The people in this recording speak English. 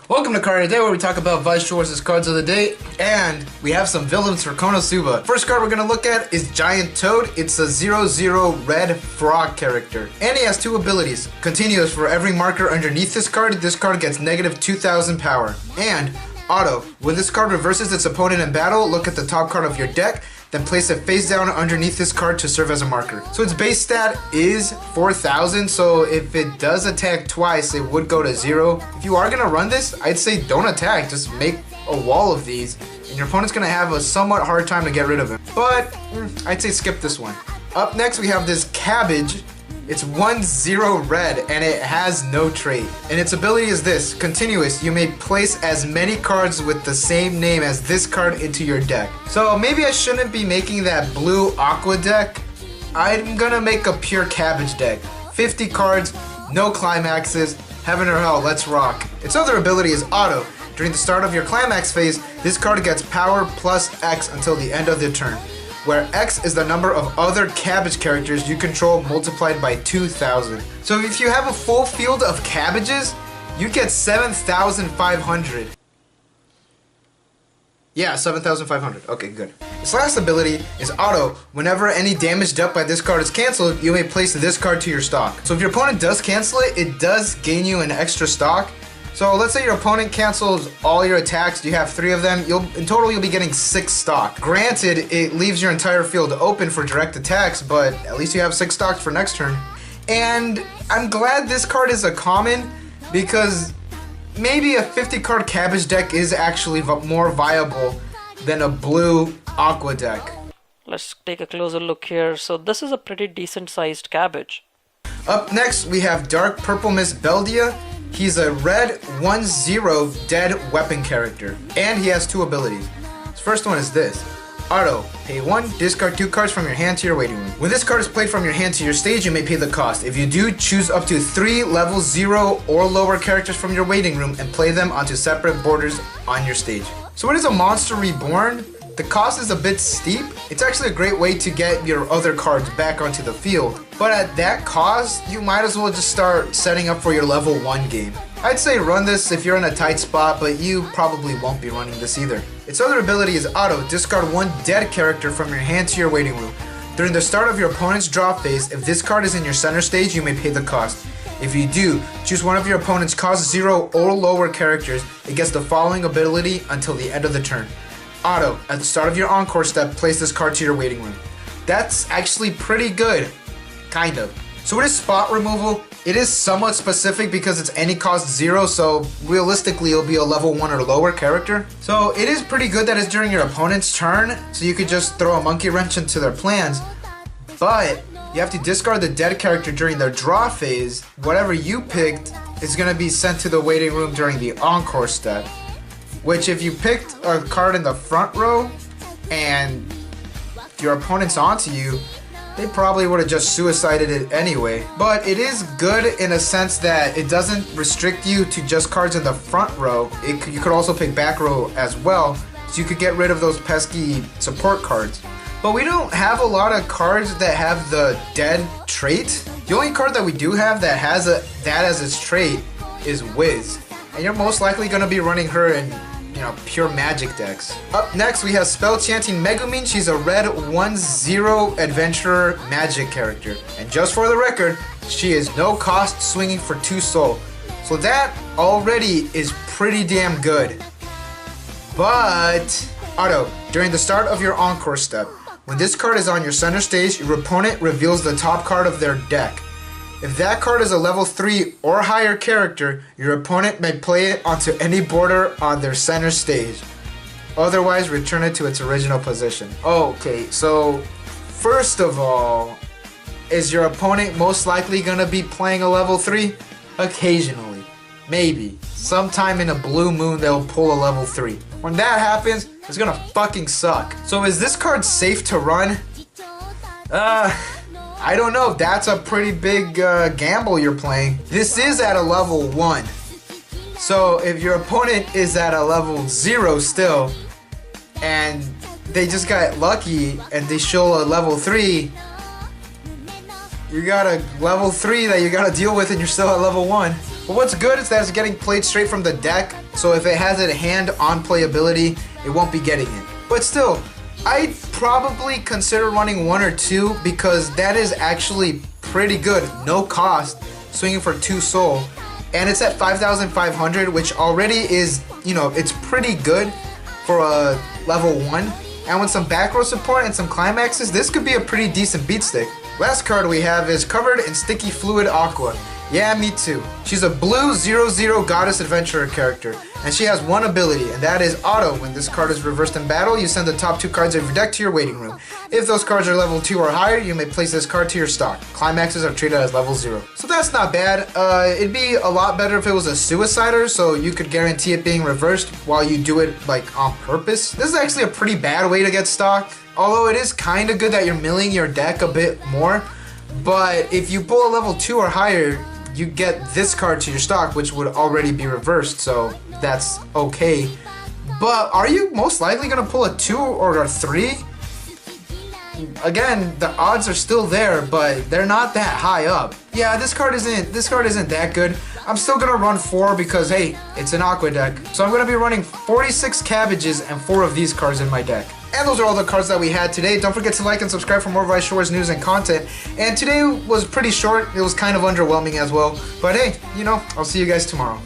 Welcome to Card of the Day, where we talk about Weiss Schwarz's cards of the day, and we have some villains for Konosuba. First card we're going to look at is Giant Toad. It's a 0/0 red frog character, and he has two abilities. Continuous: for every marker underneath this card gets negative 2,000 power. And Auto: when this card reverses its opponent in battle, look at the top card of your deck, then place it face down underneath this card to serve as a marker. So its base stat is 4,000, so if it does attack twice, it would go to 0. If you are going to run this, I'd say don't attack, just make a wall of these, and your opponent's going to have a somewhat hard time to get rid of him. But I'd say skip this one. Up next we have this Cabbage. It's 1/0 red, and it has no trait. And its ability is this: continuous. You may place as many cards with the same name as this card into your deck. So maybe I shouldn't be making that blue aqua deck. I'm gonna make a pure Cabbage deck. 50 cards, no climaxes, heaven or hell, let's rock. Its other ability is Auto. During the start of your climax phase, this card gets power plus X until the end of the turn, where X is the number of other Cabbage characters you control multiplied by 2,000. So if you have a full field of Cabbages, you get 7,500. Yeah, 7,500. Okay, good. This last ability is Auto. Whenever any damage dealt by this card is cancelled, you may place this card to your stock. So if your opponent does cancel it, it does gain you an extra stock. So let's say your opponent cancels all your attacks, you have 3 of them, in total you'll be getting 6 stock. Granted, it leaves your entire field open for direct attacks, but at least you have 6 stocks for next turn. And I'm glad this card is a common, because maybe a 50 card Cabbage deck is actually more viable than a blue aqua deck. Let's take a closer look here. So this is a pretty decent sized cabbage. Up next we have Dark Purple Miss Beldia. He's a red 1/0 dead weapon character, and he has 2 abilities. His first one is this: Auto: pay 1, discard 2 cards from your hand to your waiting room. When this card is played from your hand to your stage, you may pay the cost. If you do, choose up to 3 level 0 or lower characters from your waiting room and play them onto separate borders on your stage. So it is a monster reborn. The cost is a bit steep. It's actually a great way to get your other cards back onto the field. But at that cost, you might as well just start setting up for your level 1 game. I'd say run this if you're in a tight spot, but you probably won't be running this either. Its other ability is Auto: discard 1 dead character from your hand to your waiting room. During the start of your opponent's draw phase, if this card is in your center stage, you may pay the cost. If you do, choose one of your opponent's cost 0 or lower characters. It gets the following ability until the end of the turn. Auto: at the start of your encore step, place this card to your waiting room. That's actually pretty good. Kind of. So it is spot removal. It is somewhat specific because it's any cost 0, so realistically it'll be a level 1 or lower character. So it is pretty good that it's during your opponent's turn, so you could just throw a monkey wrench into their plans. But you have to discard the dead character during their draw phase. Whatever you picked is going to be sent to the waiting room during the encore step. Which, if you picked a card in the front row and your opponent's onto you, they probably would have just suicided it anyway. But it is good in a sense that it doesn't restrict you to just cards in the front row. You could also pick back row as well, so you could get rid of those pesky support cards. But we don't have a lot of cards that have the dead trait. The only card that we do have that has that as its trait is Wiz. And you're most likely going to be running her in pure magic decks. Up next we have Spell Chanting Megumin. She's a red 1/0 adventurer magic character. And just for the record, she is no cost, swinging for 2 soul. So that already is pretty damn good. But Auto: during the start of your encore step, when this card is on your center stage, your opponent reveals the top card of their deck. If that card is a level 3 or higher character, your opponent may play it onto any border on their center stage. Otherwise, return it to its original position. Okay, so first of all, is your opponent most likely going to be playing a level 3? Occasionally. Maybe. Sometime in a blue moon they'll pull a level 3. When that happens, it's going to fucking suck. So is this card safe to run? I don't know. That's a pretty big gamble you're playing. This is at a level 1. So if your opponent is at a level 0 still, and they just got lucky and they show a level 3, you got a level 3 that you got to deal with and you're still at level 1. But what's good is that it's getting played straight from the deck, so if it has a hand-on playability, it won't be getting it. But still, I'd probably consider running 1 or 2 because that is actually pretty good, no cost, swinging for 2 soul. And it's at 5,500, which already is, you know, it's pretty good for a level 1. And with some back row support and some climaxes, this could be a pretty decent beat stick. Last card we have is Covered in Sticky Fluid Aqua. Yeah, me too. She's a blue 0/0 Goddess Adventurer character, and she has one ability, and that is Auto. When this card is reversed in battle, you send the top 2 cards of your deck to your waiting room. If those cards are level 2 or higher, you may place this card to your stock. Climaxes are treated as level 0. So that's not bad. It'd be a lot better if it was a Suicider, so you could guarantee it being reversed while you do it like on purpose. This is actually a pretty bad way to get stock, although it is kind of good that you're milling your deck a bit more. But if you pull a level 2 or higher, you get this card to your stock, which would already be reversed, so that's okay. But are you most likely gonna pull a 2 or a 3? Again, the odds are still there, but they're not that high up. Yeah, this card isn't that good. I'm still gonna run 4 because hey, it's an Aqua deck. So I'm gonna be running 46 cabbages and 4 of these cards in my deck. And those are all the cards that we had today. Don't forget to like and subscribe for more Weiss Schwarz news and content. And today was pretty short. It was kind of underwhelming as well. But hey, you know, I'll see you guys tomorrow.